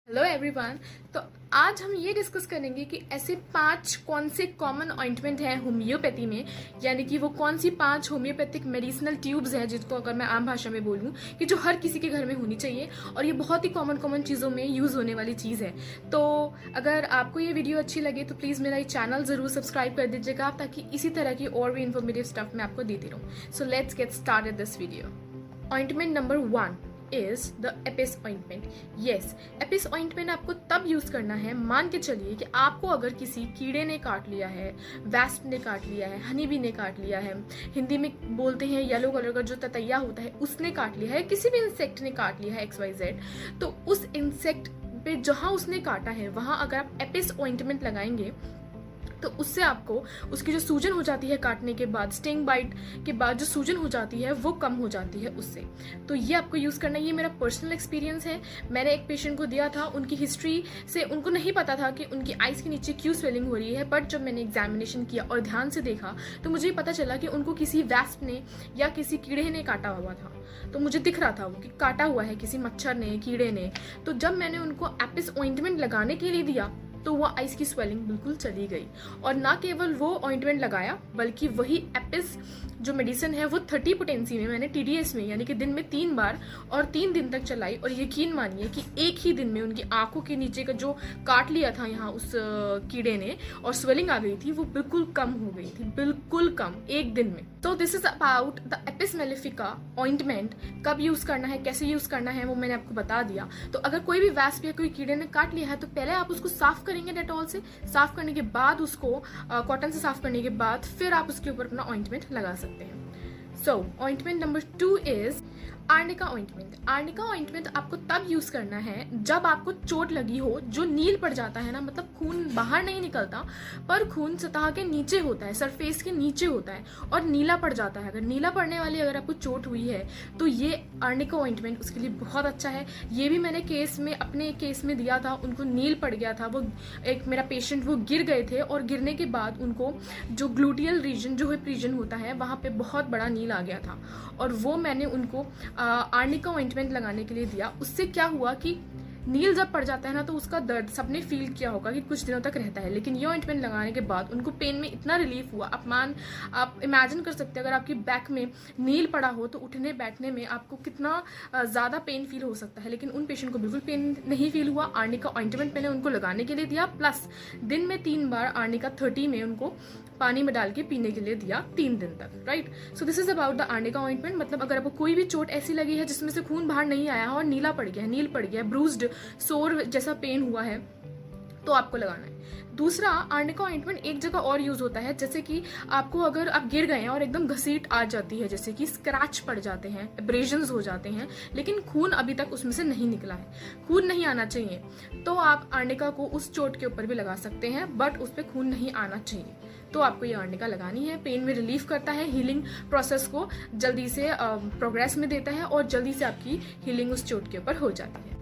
Hello everyone. तो आज हम ये डिस्कस करेंगे कि ऐसे 5 कौन से कॉमन ऑइंटमेंट हैं होम्योपैथी में, यानी कि वो कौन सी 5 होम्योपैथिक मेडिसिनल ट्यूब्स हैं जिसको अगर मैं आम भाषा में बोलूँ कि जो हर किसी के घर में होनी चाहिए और ये बहुत ही कॉमन चीज़ों में यूज़ होने वाली चीज़ है। तो अगर आपको ये वीडियो अच्छी लगे तो प्लीज़ मेरा ये चैनल ज़रूर सब्सक्राइब कर दीजिएगा ताकि इसी तरह की और भी इन्फॉर्मेटिव स्टफ मैं आपको देती रहूँ। So let's get started this video. Ointment number 1 is the Apis ointment. Yes, Apis ointment आपको तब यूज करना है, मान के चलिए कि आपको अगर किसी कीड़े ने काट लिया है, वेस्प ने काट लिया है, हनी बी ने काट लिया है, हिंदी में बोलते हैं येलो कलर का जो ततैया होता है उसने काट लिया है, किसी भी इंसेक्ट ने काट लिया है XYZ, तो उस इंसेक्ट पे जहां उसने काटा है वहां अगर आप एपिस ऑइंटमेंट लगाएंगे तो उससे आपको उसकी जो सूजन हो जाती है काटने के बाद, स्टिंग बाइट के बाद जो सूजन हो जाती है वो कम हो जाती है उससे। तो ये आपको यूज़ करना है। ये मेरा पर्सनल एक्सपीरियंस है। मैंने एक पेशेंट को दिया था, उनकी हिस्ट्री से उनको नहीं पता था कि उनकी आइज़ के नीचे क्यों स्वेलिंग हो रही है, बट जब मैंने एग्जामिनेशन किया और ध्यान से देखा तो मुझे पता चला कि उनको किसी वेस्प ने या किसी कीड़े ने काटा हुआ था। तो मुझे दिख रहा था वो कि काटा हुआ है किसी मच्छर ने, कीड़े ने। तो जब मैंने उनको एपिस ऑइंटमेंट लगाने के लिए दिया तो वो आइस की स्वेलिंग बिल्कुल चली गई। और ना केवल वो ऑइंटमेंट लगाया बल्कि वही एपिस जो मेडिसिन है वो 30 पोटेंसी में मैंने TDS में यानी कि दिन में 3 बार और 3 दिन तक चलाई। और यकीन मानिए कि एक ही दिन में उनकी आंखों के नीचे का जो काट लिया था यहाँ उस कीड़े ने और स्वेलिंग आ गई थी वो बिल्कुल कम हो गई थी, बिल्कुल कम, एक दिन में। तो this is about the Apis mellifica ointment. कब यूज करना है, कैसे यूज करना है वो मैंने आपको बता दिया। तो अगर कोई भी वेस्प या कोई कीड़े ने काट लिया है तो पहले आप उसको साफ करेंगे डेटॉल से। साफ करने के बाद उसको कॉटन से साफ करने के बाद फिर आप उसके ऊपर अपना ऑइंटमेंट लगा सकते हैं। So ointment number 2 is arnica ointment. Arnica ointment आपको तब यूज करना है जब आपको चोट लगी हो, जो नील पड़ जाता है ना, मतलब खून बाहर नहीं निकलता पर खून सतह के नीचे होता है, सरफेस के नीचे होता है और नीला पड़ जाता है। अगर नीला पड़ने वाली अगर आपको चोट हुई है तो ये आर्निका ऑइंटमेंट उसके लिए बहुत अच्छा है। ये भी मैंने अपने केस में दिया था। उनको नील पड़ गया था, वो एक मेरा पेशेंट वो गिर गए थे और गिरने के बाद उनको जो ग्लूटियल रीजन जो हिप रीजन होता है वहां पे बहुत बड़ा नील आ गया था और वो मैंने उनको आर्निका ऑइंटमेंट लगाने के लिए दिया। उससे क्या हुआ कि नील जब पड़ जाता है ना तो उसका दर्द सबने फील किया होगा कि कुछ दिनों तक रहता है, लेकिन ये ऑइंटमेंट लगाने के बाद उनको पेन में इतना रिलीफ हुआ। आप इमेजिन कर सकते हैं अगर आपकी बैक में नील पड़ा हो तो उठने बैठने में आपको कितना ज़्यादा पेन फील हो सकता है, लेकिन उन पेशेंट को बिल्कुल पेन नहीं फील हुआ। आर्निका ऑइंटमेंट मैंने उनको लगाने के लिए दिया, प्लस दिन में 3 बार आर्निका 30 में उनको पानी में डाल के पीने के लिए दिया 3 दिन तक। Right, so this is about the arnica ointment. मतलब अगर आपको कोई भी चोट ऐसी लगी है जिसमें से खून बाहर नहीं आया है और नीला पड़ गया है, नील पड़ गया है, ब्रूस्ड सोर जैसा पेन हुआ है तो आपको लगाना है। दूसरा, आर्निका ऑइंटमेंट एक जगह और यूज होता है, जैसे कि आपको अगर आप गिर गए हैं और एकदम घसीट आ जाती है, जैसे कि स्क्रैच पड़ जाते हैं, एब्रेजन्स हो जाते हैं, लेकिन खून अभी तक उसमें से नहीं निकला है, खून नहीं आना चाहिए, तो आप आर्निका को उस चोट के ऊपर भी लगा सकते हैं, बट उस पर खून नहीं आना चाहिए तो आपको ये आर्निका लगानी है। पेन में रिलीफ करता है, हीलिंग प्रोसेस को जल्दी से प्रोग्रेस में देता है और जल्दी से आपकी हीलिंग उस चोट के ऊपर हो जाती है।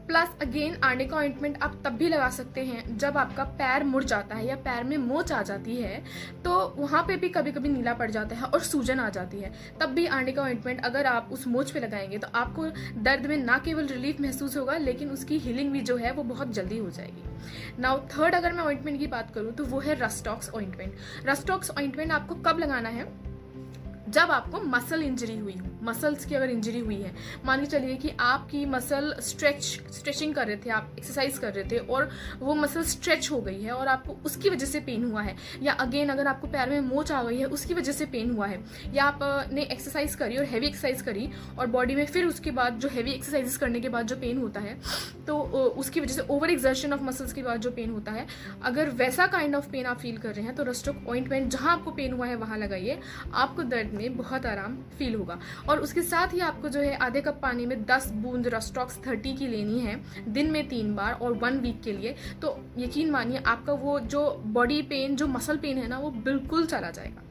प्लस अगेन आर्निका ऑइंटमेंट आप तब भी लगा सकते हैं जब आपका पैर मुड़ जाता है या पैर में मोच आ जाती है, तो वहाँ पे भी कभी कभी नीला पड़ जाता है और सूजन आ जाती है, तब भी आर्निका ऑइंटमेंट अगर आप उस मोच पे लगाएंगे तो आपको दर्द में ना केवल रिलीफ महसूस होगा लेकिन उसकी हीलिंग भी जो है वो बहुत जल्दी हो जाएगी। नाउ थर्ड, अगर मैं ऑइंटमेंट की बात करूँ तो वो है रस्टॉक्स ऑइंटमेंट। रस्टॉक्स ऑइंटमेंट आपको कब लगाना है? जब आपको मसल इंजरी हुई हो, मसल्स की अगर इंजरी हुई है, मान के चलिए कि आपकी मसल स्ट्रेचिंग कर रहे थे, आप एक्सरसाइज कर रहे थे और वो मसल स्ट्रेच हो गई है और आपको उसकी वजह से पेन हुआ है, या अगेन अगर आपको पैर में मोच आ गई है उसकी वजह से पेन हुआ है, या आपने एक्सरसाइज करी और हैवी एक्सरसाइज करी और बॉडी में फिर उसके बाद जो हैवी एक्सरसाइजेस करने के बाद जो पेन होता है तो उसकी वजह से ओवर एक्सर्शन ऑफ मसल्स के बाद जो पेन होता है, अगर वैसा काइंड ऑफ पेन आप फील कर रहे हैं तो रस्टॉक ऑइंटमेंट जहां आपको पेन हुआ है वहां लगाइए, आपको दर्द में बहुत आराम फील होगा। और उसके साथ ही आपको जो है आधे कप पानी में 10 बूंद रस्टॉक्स 30 की लेनी है दिन में 3 बार और 1 वीक के लिए। तो यकीन मानिए आपका वो जो बॉडी पेन, जो मसल पेन है ना, वो बिल्कुल चला जाएगा।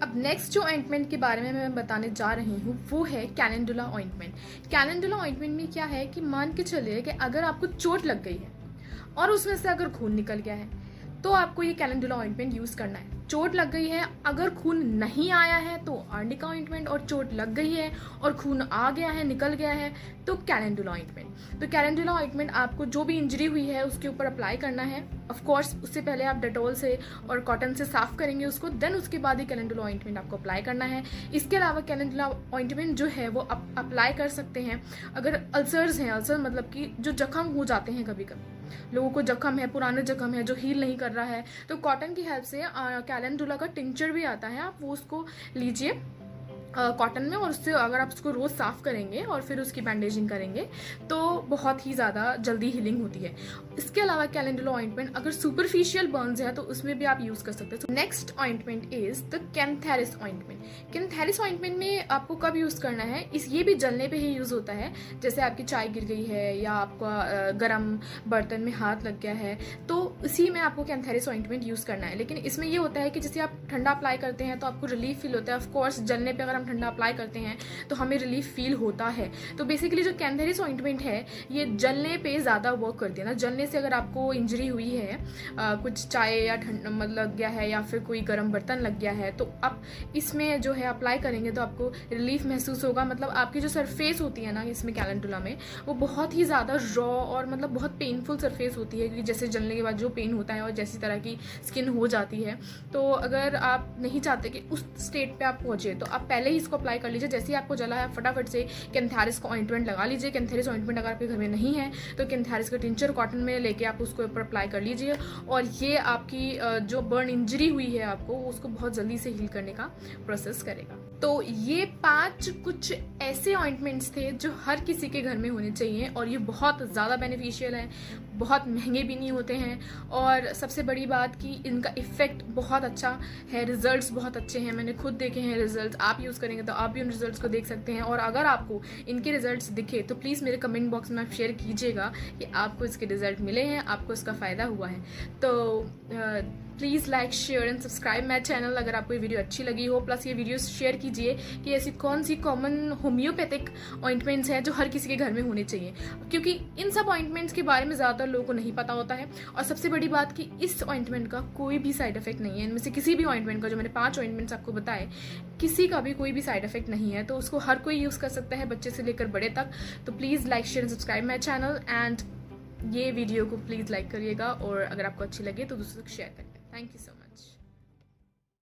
अब नेक्स्ट जो ऑइंटमेंट के बारे में मैं बताने जा रही हूँ वो है कैलेंडुला ऑइंटमेंट। कैलेंडुला ऑइंटमेंट में क्या है कि मान के चलिए कि अगर आपको चोट लग गई है और उसमें से अगर खून निकल गया है तो आपको ये कैलेंडुला ऑइंटमेंट यूज करना है। चोट लग गई है, अगर खून नहीं आया है तो आर्निका ऑइंटमेंट, और चोट लग गई है और खून आ गया है, निकल गया है, तो कैलेंडुला ऑइंटमेंट। तो कैलेंडुला ऑइंटमेंट आपको जो भी इंजरी हुई है उसके ऊपर अप्लाई करना है। ऑफ कोर्स उससे पहले आप डेटॉल से और कॉटन से साफ करेंगे उसको, देन उसके बाद ही कैलेंडुला ऑइंटमेंट आपको अप्लाई करना है। इसके अलावा कैलेंडुला ऑइंटमेंट जो है वो अप्लाई कर सकते हैं अगर अल्सर्स हैं, अल्सर मतलब कि जो जख्म हो जाते हैं, कभी कभी लोगों को जख्म है, पुराने जख्म है जो हील नहीं कर रहा है, तो कॉटन की हेल्प से कैलेंडुला का टिंचर भी आता है, आप वो उसको लीजिए कॉटन में, और उससे अगर आप उसको रोज़ साफ़ करेंगे और फिर उसकी बैंडेजिंग करेंगे तो बहुत ही ज़्यादा जल्दी हीलिंग होती है। इसके अलावा कैलेंडुला ऑइंटमेंट अगर सुपरफिशियल बर्न्स है तो उसमें भी आप यूज़ कर सकते हैं। Next ointment is the cantharis ointment. Cantharis ointment में आपको कब यूज़ करना है, ये भी जलने पे ही यूज़ होता है। जैसे आपकी चाय गिर गई है या आपका गर्म बर्तन में हाथ लग गया है, तो इसी में आपको कैंथेरिस ऑइंटमेंट यूज़ करना है। लेकिन इसमें ये होता है कि जैसे आप ठंडा अप्लाई करते हैं तो आपको रिलीफ फील होता है। ऑफकोर्स जलने पे अगर हम ठंडा अप्लाई करते हैं तो हमें रिलीफ फील होता है। तो बेसिकली जो कैंथेरिस ऑइंटमेंट है ये जलने पे ज़्यादा वर्क करती है ना। जलने से अगर आपको इंजरी हुई है, कुछ चाय या ठंड मतलब लग गया है या फिर कोई गर्म बर्तन लग गया है, तो आप इसमें जो है अप्लाई करेंगे तो आपको रिलीफ महसूस होगा। मतलब आपकी जो सरफेस होती है ना इसमें कैलेंडुला में, वो बहुत ही ज़्यादा रॉ और मतलब बहुत पेनफुल सरफेस होती है, क्योंकि जैसे जलने के बाद जो पेन होता है और जैसी तरह की स्किन हो जाती है। तो अगर आप नहीं चाहते कि उस स्टेट पे आप पहुंचे तो आप पहले ही इसको अप्लाई कर लीजिए। जैसे ही आपको जला है फटाफट से कैंथेरिस का ऑइंटमेंट लगा लीजिए। कैंथेरिस ऑइंटमेंट अगर आपके घर में नहीं है तो कैंथेरिस का टिंचर कॉटन में लेके आप उसको ऊपर अप्लाई कर लीजिए, और ये आपकी जो बर्न इंजरी हुई है आपको उसको बहुत जल्दी से हील करने का प्रोसेस करेगा। तो ये 5 कुछ ऐसे ऑइंटमेंट्स थे जो हर किसी के घर में होने चाहिए, और ये बहुत ज़्यादा बेनिफिशियल है, बहुत महंगे भी नहीं होते हैं, और सबसे बड़ी बात कि इनका इफेक्ट बहुत अच्छा है, रिजल्ट्स बहुत अच्छे हैं। मैंने खुद देखे हैं रिजल्ट्स, आप यूज़ करेंगे तो आप भी उन रिजल्ट्स को देख सकते हैं। और अगर आपको इनके रिजल्ट्स दिखे तो प्लीज़ मेरे कमेंट बॉक्स में आप शेयर कीजिएगा कि आपको इसके रिजल्ट मिले हैं, आपको इसका फ़ायदा हुआ है। तो please like share and subscribe my channel अगर आपको ये वीडियो अच्छी लगी हो। प्लस ये वीडियो शेयर कीजिए कि ऐसी कौन सी कॉमन होम्योपैथिक ऑइंटमेंट्स हैं जो हर किसी के घर में होने चाहिए, क्योंकि इन सब ऑइंटमेंट्स के बारे में ज़्यादातर लोगों को नहीं पता होता है। और सबसे बड़ी बात कि इस ऑइंटमेंट का कोई भी साइड इफेक्ट नहीं है। इनमें से किसी भी ऑइंटमेंट का, जो मैंने 5 ऑइंटमेंट्स आपको बताए, किसी का भी कोई भी साइड इफेक्ट नहीं है। तो उसको हर कोई यूज़ कर सकता है, बच्चे से लेकर बड़े तक। तो please like share and subscribe my channel, and ये वीडियो को प्लीज़ लाइक करिएगा, और अगर आपको अच्छी लगे तो दूसरों को शेयर करिए। Thank you so much.